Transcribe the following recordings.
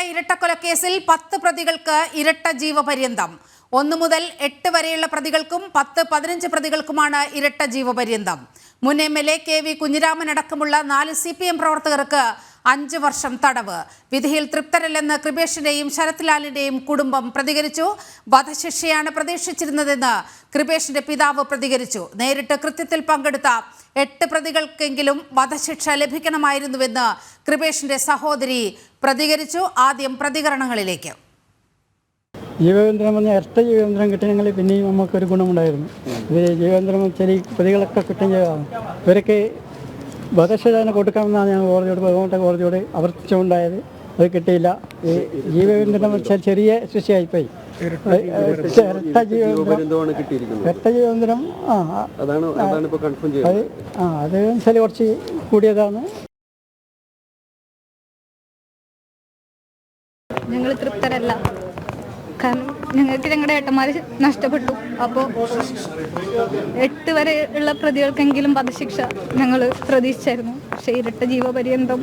ഇരട്ടക്കൊലക്കേസിൽ 10 പ്രതികൾക്ക് ഇരട്ട ജീവപര്യന്തം. 1 മുതൽ 8 വരെയുള്ള പ്രതികൾക്കും 10-15 പ്രതികൾക്കുമാണ് ഇരട്ട ജീവപര്യന്തം. മുൻ MLA KV കുഞ്ഞിരാമൻ അടക്കമുള്ള 4 CPM പ്രവർത്തകർക്ക് 5 വർഷം തടവ്. വിധിയിൽ തൃപ്തരല്ലെന്ന് കൃപേഷിന്റെയും ശരത് ലാലിന്റെയും കുടുംബം പ്രതികരിച്ചു. വധശിക്ഷയാണ് പ്രതീക്ഷിച്ചിരുന്നതെന്ന് കൃപേഷിന്റെ പിതാവ് പ്രതികരിച്ചു. നേരിട്ട് കൃത്യത്തിൽ പങ്കെടുത്ത 8 പ്രതികൾക്കെങ്കിലും വധശിക്ഷ ലഭിക്കണമായിരുന്നുവെന്ന് കൃപേഷിന്റെ സഹോദരി പ്രതികരിച്ചു. ആദ്യം പ്രതികരണങ്ങളിലേക്ക്. ജീവബന്ധനം വന്ന ഇരട്ട ജീവബന്ധനം കിട്ടിയെങ്കിൽ പിന്നെയും നമുക്കൊരു ഗുണമുണ്ടായിരുന്നു. ഇത് ജീവബന്ധനം വെച്ചാൽ ഈ പ്രതികളൊക്കെ കുറ്റം ചെയ്തതാണ്. ഇവരൊക്കെ വധശിക്ഷ കൊടുക്കാമെന്നാണ് ഞാൻ ബഹുമാനപ്പെട്ട കോടതിയോട് അഭ്യർത്ഥിച്ചുകൊണ്ടായത്. അത് കിട്ടിയില്ല. ഈ ജീവബന്ധനം വെച്ചാൽ ചെറിയ ശിക്ഷയായിപ്പോയി. ഇരട്ട ജീവബന്ധനം അത് വെച്ചാൽ കുറച്ച് കൂടിയതാണ്. ഞങ്ങൾ തൃപ്തരല്ല. കാരണം ഞങ്ങൾക്ക് ഞങ്ങളുടെ ഏട്ടന്മാർ നഷ്ടപ്പെട്ടു. അപ്പോൾ 8 വരെ ഉള്ള പ്രതികൾക്കെങ്കിലും വധശിക്ഷ ഞങ്ങൾ പ്രതീക്ഷിച്ചായിരുന്നു. പക്ഷേ ഇരട്ട ജീവപര്യന്തം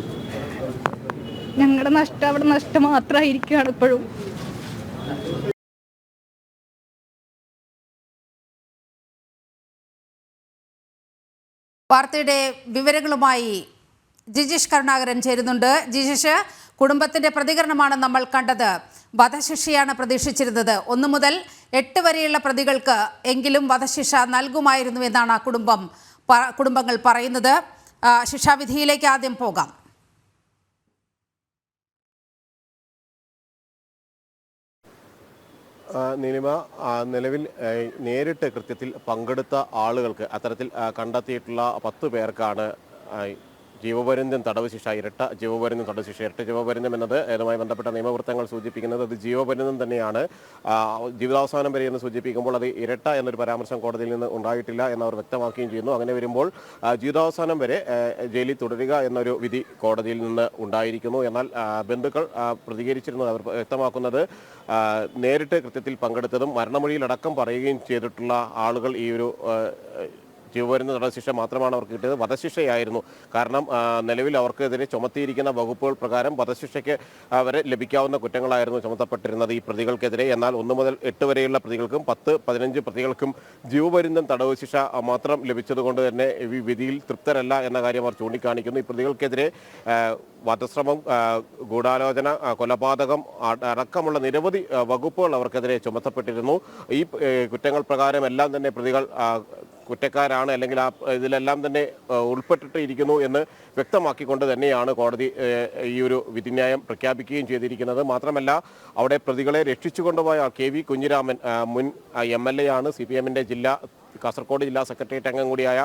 ഞങ്ങളുടെ നഷ്ടം അവിടെ നഷ്ടം മാത്രമായിരിക്കുകയാണ് ഇപ്പോഴും. വാർത്തയുടെ വിവരങ്ങളുമായി ജിജീഷ് കരുണാകരൻ ചേരുന്നുണ്ട്. ജിജീഷ്, കുടുംബത്തിന്റെ പ്രതികരണമാണ് നമ്മൾ കണ്ടത്. വധശിക്ഷയാണ് പ്രതീക്ഷിച്ചിരുന്നത്. 1 മുതൽ 8 വരെയുള്ള പ്രതികൾക്ക് എങ്കിലും വധശിക്ഷ നൽകുമായിരുന്നു എന്നാണ് കുടുംബങ്ങൾ പറയുന്നത്. ശിക്ഷാവിധിയിലേക്ക് ആദ്യം പോകാം. നീലിമ, നിലവിൽ നേരിട്ട് കൃത്യത്തിൽ പങ്കെടുത്ത ആളുകൾക്ക് അത്തരത്തിൽ കണ്ടെത്തിയിട്ടുള്ള 10 പേർക്കാണ് ജീവപര്യന്തം തടവ് ശിക്ഷ, ഇരട്ട ജീവപര്യന്തം തടവ് ശിക്ഷ. ഇരട്ട ജീവപര്യന്തം എന്നത് ഇതുമായി ബന്ധപ്പെട്ട നിയമവൃത്തങ്ങൾ സൂചിപ്പിക്കുന്നത് അത് ജീവപര്യന്തം തന്നെയാണ്. ജീവിതാവസാനം വരെ എന്ന് സൂചിപ്പിക്കുമ്പോൾ അത് ഇരട്ട എന്നൊരു പരാമർശം കോടതിയിൽ നിന്ന് ഉണ്ടായിട്ടില്ല എന്നവർ വ്യക്തമാക്കുകയും ചെയ്യുന്നു. അങ്ങനെ വരുമ്പോൾ ജീവിതാവസാനം വരെ ജയിലിൽ തുടരുക എന്നൊരു വിധി കോടതിയിൽ നിന്ന് ഉണ്ടായിരിക്കുന്നു. എന്നാൽ ബന്ധുക്കൾ പ്രതികരിച്ചിരുന്നത് അവർ വ്യക്തമാക്കുന്നത് നേരിട്ട് കൃത്യത്തിൽ പങ്കെടുത്തതും മരണമൊഴിയിലടക്കം പറയുകയും ചെയ്തിട്ടുള്ള ആളുകൾ ഈ ഒരു ജീവപര്യന്തം തടവ് ശിക്ഷ മാത്രമാണ് അവർക്ക് കിട്ടിയത്. വധശിക്ഷയായിരുന്നു. കാരണം നിലവിൽ അവർക്കെതിരെ ചുമത്തിയിരിക്കുന്ന വകുപ്പുകൾ പ്രകാരം വധശിക്ഷയ്ക്ക് വരെ ലഭിക്കാവുന്ന കുറ്റങ്ങളായിരുന്നു ചുമത്തപ്പെട്ടിരുന്നത് ഈ പ്രതികൾക്കെതിരെ. എന്നാൽ 1 മുതൽ 8 വരെയുള്ള പ്രതികൾക്കും 10-15 പ്രതികൾക്കും ജീവപര്യന്തം തടവ് ശിക്ഷ മാത്രം ലഭിച്ചതുകൊണ്ട് തന്നെ ഈ വിധിയിൽ തൃപ്തരല്ല എന്ന കാര്യം അവർ ചൂണ്ടിക്കാണിക്കുന്നു. ഈ പ്രതികൾക്കെതിരെ വധശ്രമം, ഗൂഢാലോചന, കൊലപാതകം അടക്കമുള്ള നിരവധി വകുപ്പുകൾ അവർക്കെതിരെ ചുമത്തപ്പെട്ടിരുന്നു. ഈ കുറ്റങ്ങൾ പ്രകാരം എല്ലാം തന്നെ പ്രതികൾ കുറ്റക്കാരാണ്, അല്ലെങ്കിൽ ഇതിലെല്ലാം തന്നെ ഉൾപ്പെട്ടിട്ടിരിക്കുന്നു എന്ന് വ്യക്തമാക്കിക്കൊണ്ട് തന്നെയാണ് കോടതി ഈ ഒരു വിധിന്യായം പ്രഖ്യാപിക്കുകയും ചെയ്തിരിക്കുന്നത്. മാത്രമല്ല, അവിടെ പ്രതികളെ രക്ഷിച്ചുകൊണ്ടുപോയ KV കുഞ്ഞിരാമൻ മുൻ MLA ആണ്. CPM-ന്റെ കാസർഗോഡ് ജില്ലാ സെക്രട്ടേറിയറ്റ് അംഗം കൂടിയായ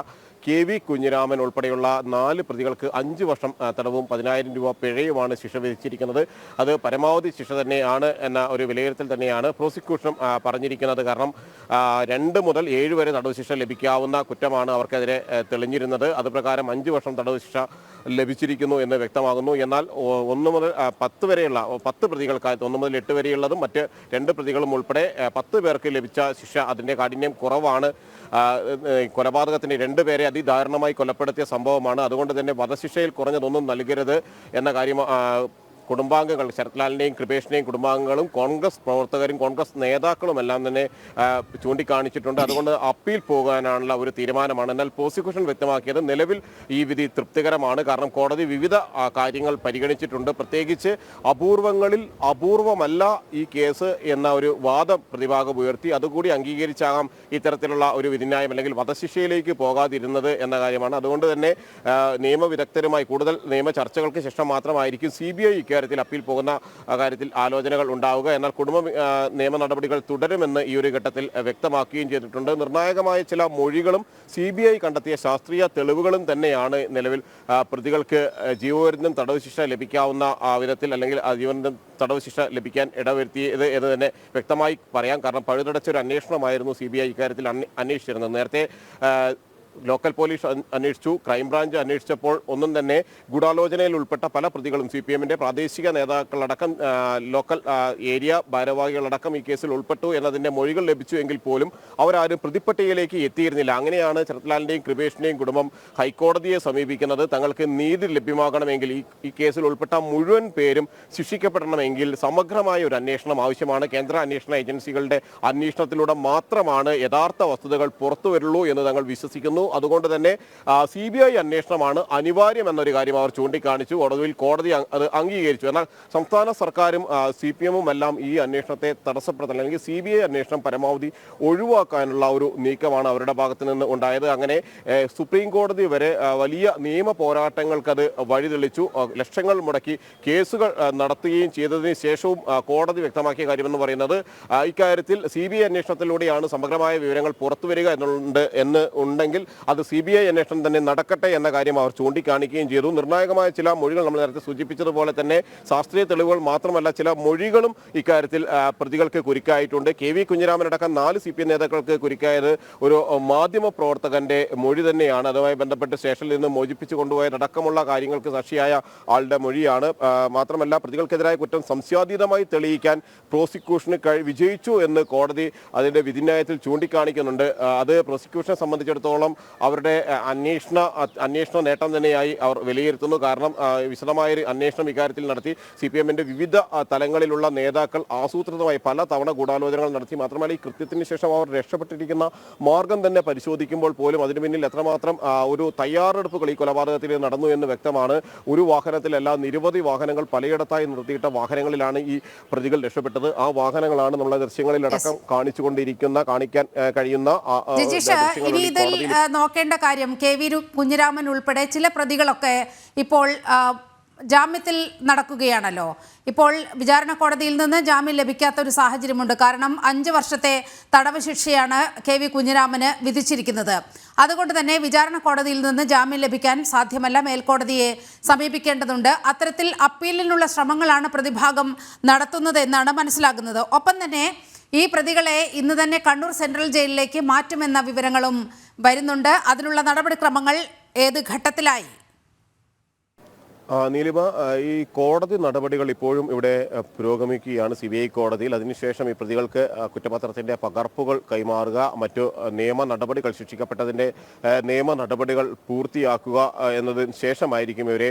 KV കുഞ്ഞിരാമൻ ഉൾപ്പെടെയുള്ള 4 പ്രതികൾക്ക് 5 വർഷം തടവും 10,000 രൂപ പിഴയുമാണ് ശിക്ഷ വിധിച്ചിരിക്കുന്നത്. അത് പരമാവധി ശിക്ഷ തന്നെയാണ് എന്ന ഒരു വിലയിരുത്തൽ തന്നെയാണ് പ്രോസിക്യൂഷൻ പറഞ്ഞിരിക്കുന്നത്. കാരണം 2 മുതൽ 7 വരെ തടവ് ശിക്ഷ ലഭിക്കാവുന്ന കുറ്റമാണ് അവർക്കെതിരെ തെളിഞ്ഞിരുന്നത്. അതുപ്രകാരം 5 വർഷം തടവ് ശിക്ഷ ലഭിച്ചിരിക്കുന്നു എന്ന് വ്യക്തമാകുന്നു. എന്നാൽ 1 മുതൽ 10 വരെയുള്ള 10 പ്രതികൾക്കായി 1 മുതൽ 8 വരെയുള്ളതും മറ്റ് 2 പ്രതികളും ഉൾപ്പെടെ 10 പേർക്ക് ലഭിച്ച ശിക്ഷ അതിൻ്റെ കാഠിന്യം കുറവാണ്. കൊലപാതകത്തിന് 2 പേരെ അതിദാരുണമായി കൊലപ്പെടുത്തിയ സംഭവമാണ്. അതുകൊണ്ട് തന്നെ വധശിക്ഷയിൽ കുറഞ്ഞതൊന്നും നൽകരുത് എന്ന കാര്യം കുടുംബാംഗങ്ങൾ, ശരത് ലാലിൻ്റെയും കൃപേഷിൻ്റെയും കുടുംബാംഗങ്ങളും കോൺഗ്രസ് പ്രവർത്തകരും കോൺഗ്രസ് നേതാക്കളും എല്ലാം തന്നെ ചൂണ്ടിക്കാണിച്ചിട്ടുണ്ട്. അതുകൊണ്ട് അപ്പീൽ പോകാനുള്ള ഒരു തീരുമാനമാണ്. എന്നാൽ പ്രോസിക്യൂഷൻ വ്യക്തമാക്കിയത് നിലവിൽ ഈ വിധി തൃപ്തികരമാണ്. കാരണം കോടതി വിവിധ കാര്യങ്ങൾ പരിഗണിച്ചിട്ടുണ്ട്. പ്രത്യേകിച്ച് അപൂർവങ്ങളിൽ അപൂർവമല്ല ഈ കേസ് എന്ന ഒരു വാദം പ്രതിഭാഗം ഉയർത്തി. അതുകൂടി അംഗീകരിച്ചാകാം ഇത്തരത്തിലുള്ള ഒരു വിധിന്യായം അല്ലെങ്കിൽ വധശിക്ഷയിലേക്ക് പോകാതിരുന്നത് എന്ന കാര്യമാണ്. അതുകൊണ്ട് തന്നെ നിയമവിദഗ്ധരുമായി കൂടുതൽ നിയമ ചർച്ചകൾക്ക് ശേഷം മാത്രമായിരിക്കും CBI ഇക്കാര്യത്തിൽ അപ്പീൽ പോകുന്ന കാര്യത്തിൽ ആലോചനകൾ ഉണ്ടാവുക. എന്നാൽ കുടുംബ നിയമ നടപടികൾ തുടരുമെന്ന് ഈ ഒരു ഘട്ടത്തിൽ വ്യക്തമാക്കുകയും ചെയ്തിട്ടുണ്ട്. നിർണായകമായ ചില മൊഴികളും CBI കണ്ടെത്തിയ ശാസ്ത്രീയ തെളിവുകളും തന്നെയാണ് നിലവിൽ പ്രതികൾക്ക് ജീവപര്യന്തം തടവ് ശിക്ഷ ലഭിക്കാവുന്ന വിധത്തിൽ അല്ലെങ്കിൽ ജീവപര്യന്തം തടവ് ശിക്ഷ ലഭിക്കാൻ ഇടവരുത്തിയത് എന്ന് തന്നെ വ്യക്തമായി പറയാം. കാരണം പഴുതടച്ചൊരു അന്വേഷണമായിരുന്നു CBI ഇക്കാര്യത്തിൽ അന്വേഷിച്ചിരുന്നത്. നേരത്തെ ലോക്കൽ പോലീസ് അന്വേഷിച്ചു, ക്രൈംബ്രാഞ്ച് അന്വേഷിച്ചപ്പോൾ ഒന്നും തന്നെ ഗൂഢാലോചനയിൽ ഉൾപ്പെട്ട പല പ്രതികളും CPM-ന്റെ പ്രാദേശിക നേതാക്കളടക്കം ലോക്കൽ ഏരിയ ഭാരവാഹികളടക്കം ഈ കേസിൽ ഉൾപ്പെട്ടു എന്നതിൻ്റെ മൊഴികൾ ലഭിച്ചു എങ്കിൽ പോലും അവരാരും പ്രതിപ്പട്ടികയിലേക്ക് എത്തിയിരുന്നില്ല. അങ്ങനെയാണ് ശരത്ലാലിൻ്റെയും കൃപേഷിൻ്റെയും കുടുംബം ഹൈക്കോടതിയെ സമീപിക്കുന്നത്. തങ്ങൾക്ക് നീതി ലഭ്യമാകണമെങ്കിൽ ഈ കേസിൽ ഉൾപ്പെട്ട മുഴുവൻ പേരും ശിക്ഷിക്കപ്പെടണമെങ്കിൽ സമഗ്രമായ ഒരു അന്വേഷണം ആവശ്യമാണ്. കേന്ദ്ര അന്വേഷണ ഏജൻസികളുടെ അന്വേഷണത്തിലൂടെ മാത്രമാണ് യഥാർത്ഥ വസ്തുതകൾ പുറത്തു വരുള്ളൂ എന്ന് തങ്ങൾ വിശ്വസിക്കുന്നു. അതുകൊണ്ട് തന്നെ CBI അന്വേഷണമാണ് അനിവാര്യം എന്നൊരു കാര്യം അവർ ചൂണ്ടിക്കാണിച്ചു. ഒടുവിൽ കോടതി അത് അംഗീകരിച്ചു. എന്നാൽ സംസ്ഥാന സർക്കാരും CPM-ഉം എല്ലാം ഈ അന്വേഷണത്തെ തടസ്സപ്പെടുത്തുന്നില്ല, അല്ലെങ്കിൽ CBI അന്വേഷണം പരമാവധി ഒഴിവാക്കാനുള്ള ഒരു നീക്കമാണ് അവരുടെ ഭാഗത്ത് നിന്ന് ഉണ്ടായത്. അങ്ങനെ സുപ്രീം കോടതി വരെ വലിയ നിയമ പോരാട്ടങ്ങൾക്ക് അത് വഴിതെളിച്ചു. ലക്ഷങ്ങൾ മുടക്കി കേസുകൾ നടത്തുകയും ചെയ്തതിന് ശേഷവും കോടതി വ്യക്തമാക്കിയ കാര്യമെന്ന് പറയുന്നത് ഇക്കാര്യത്തിൽ CBI അന്വേഷണത്തിലൂടെയാണ് സമഗ്രമായ വിവരങ്ങൾ പുറത്തു വരിക ഉണ്ടെങ്കിൽ അത് CBI അന്വേഷണം തന്നെ നടക്കട്ടെ എന്ന കാര്യം അവർ ചൂണ്ടിക്കാണിക്കുകയും ചെയ്തു. നിർണായകമായ ചില മൊഴികൾ നമ്മൾ നേരത്തെ സൂചിപ്പിച്ചതുപോലെ തന്നെ ശാസ്ത്രീയ തെളിവുകൾ മാത്രമല്ല ചില മൊഴികളും ഇക്കാര്യത്തിൽ പ്രതികൾക്ക് കുരുക്കായിട്ടുണ്ട്. KV കുഞ്ഞിരാമനടക്കം 4 CPM നേതാക്കൾക്ക് കുരുക്കായത് ഒരു മാധ്യമ പ്രവർത്തകന്റെ മൊഴി തന്നെയാണ്. അതുമായി ബന്ധപ്പെട്ട് സ്റ്റേഷനിൽ നിന്ന് മോചിപ്പിച്ചു കൊണ്ടുപോയതടക്കമുള്ള കാര്യങ്ങൾക്ക് സാക്ഷിയായ ആളുടെ മൊഴിയാണ്. മാത്രമല്ല പ്രതികൾക്കെതിരായ കുറ്റം സംശയാതീതമായി തെളിയിക്കാൻ പ്രോസിക്യൂഷന് വിജയിച്ചു എന്ന് കോടതി അതിന്റെ വിധിന്യായത്തിൽ ചൂണ്ടിക്കാണിക്കുന്നുണ്ട്. അത് പ്രോസിക്യൂഷനെ സംബന്ധിച്ചിടത്തോളം അവരുടെ അന്വേഷണ നേട്ടം തന്നെയായി അവർ വിലയിരുത്തുന്നു. കാരണം വിശദമായൊരു അന്വേഷണം ഇക്കാര്യത്തിൽ നടത്തി CPM-ന്റെ വിവിധ തലങ്ങളിലുള്ള നേതാക്കൾ ആസൂത്രിതമായി പല തവണ ഗൂഢാലോചനകൾ നടത്തി. മാത്രമല്ല ഈ കൃത്യത്തിന് ശേഷം അവർ രക്ഷപ്പെട്ടിരിക്കുന്ന മാർഗം തന്നെ പരിശോധിക്കുമ്പോൾ പോലും അതിനു പിന്നിൽ എത്രമാത്രം ഒരു തയ്യാറെടുപ്പുകൾ ഈ കൊലപാതകത്തിൽ നടന്നു എന്ന് വ്യക്തമാണ്. ഒരു വാഹനത്തിലല്ല നിരവധി വാഹനങ്ങൾ പലയിടത്തായി നിർത്തിയിട്ട വാഹനങ്ങളിലാണ് ഈ പ്രതികൾ രക്ഷപ്പെട്ടത്. ആ വാഹനങ്ങളാണ് നമ്മളെ ദൃശ്യങ്ങളിലടക്കം കാണിക്കാൻ കഴിയുന്ന ഇനി ഇതിൽ നോക്കേണ്ട കാര്യം KV കുഞ്ഞിരാമൻ ഉൾപ്പെടെ ചില പ്രതികളൊക്കെ ഇപ്പോൾ ജാമ്യത്തിൽ നടക്കുകയാണല്ലോ. ഇപ്പോൾ വിചാരണ കോടതിയിൽ നിന്ന് ജാമ്യം ലഭിക്കാത്ത ഒരു സാഹചര്യമുണ്ട്. കാരണം 5 വർഷത്തെ തടവ് ശിക്ഷയാണ് KV കുഞ്ഞിരാമന് വിധിച്ചിരിക്കുന്നത്. അതുകൊണ്ട് തന്നെ വിചാരണ കോടതിയിൽ നിന്ന് ജാമ്യം ലഭിക്കാൻ സാധ്യമല്ല, മേൽക്കോടതിയെ സമീപിക്കേണ്ടതുണ്ട്. അത്തരത്തിൽ അപ്പീലിനുള്ള ശ്രമങ്ങളാണ് പ്രതിഭാഗം നടത്തുന്നത് എന്നാണ് മനസ്സിലാകുന്നത്. ഒപ്പം തന്നെ ഈ പ്രതികളെ ഇന്ന് തന്നെ കണ്ണൂർ സെൻട്രൽ ജയിലിലേക്ക് മാറ്റുമെന്ന വിവരങ്ങളും വരുന്നുണ്ട്. അതിനുള്ള നടപടിക്രമങ്ങൾ ഏത് ഘട്ടത്തിലായി? നീലിമ, ഈ കോടതി നടപടികൾ ഇപ്പോഴും ഇവിടെ പുരോഗമിക്കുകയാണ് CBI കോടതിയിൽ. അതിനുശേഷം ഈ പ്രതികൾക്ക് കുറ്റപത്രത്തിൻ്റെ പകർപ്പുകൾ കൈമാറുക, മറ്റു നിയമ നടപടികൾ ശിക്ഷിക്കപ്പെട്ടതിൻ്റെ നിയമ നടപടികൾ പൂർത്തിയാക്കുക എന്നതിന് ശേഷമായിരിക്കും ഇവരെ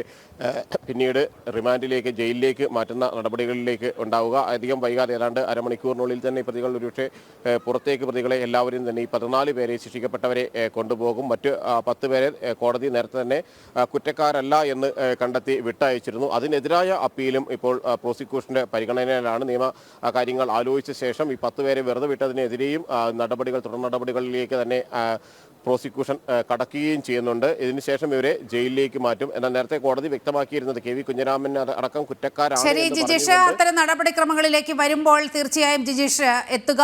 പിന്നീട് റിമാൻഡിലേക്ക് ജയിലിലേക്ക് മാറ്റുന്ന നടപടികളിലേക്ക് ഉണ്ടാവുക. അധികം വൈകാതെ ഏതാണ്ട് അരമണിക്കൂറിനുള്ളിൽ തന്നെ ഈ പ്രതികൾ ഒരുപക്ഷെ പുറത്തേക്ക് പ്രതികളെ എല്ലാവരും തന്നെ ഈ 14 പേരെ ശിക്ഷിക്കപ്പെട്ടവരെ കൊണ്ടുപോകും. മറ്റ് 10 പേരെ കോടതി നേരത്തെ തന്നെ കുറ്റക്കാരല്ല എന്ന് കണ്ടെത്തി വിട്ടയച്ചിരുന്നു. അതിനെതിരായ അപ്പീലും ഇപ്പോൾ പ്രോസിക്യൂഷന്റെ പരിഗണനയിലാണ്. നിയമ കാര്യങ്ങൾ ആലോചിച്ച ശേഷം ഈ 10 പേരെ വെറുതെ വിട്ടതിനെതിരെയും തുടർ നടപടികളിലേക്ക് തന്നെ പ്രോസിക്യൂഷൻ കടക്കുകയും ചെയ്യുന്നുണ്ട്. ഇതിനുശേഷം ഇവരെ ജയിലിലേക്ക് മാറ്റും. എന്നാൽ നേരത്തെ കോടതി വ്യക്തമാക്കിയിരുന്നത് KV കുഞ്ഞിരാമൻ അടക്കം കുറ്റക്കാരാണ്. ശരി ജിജീഷ്, അത്തരം നടപടിക്രമങ്ങളിലേക്ക് വരുമ്പോൾ തീർച്ചയായും ജിജീഷ് എത്തുക.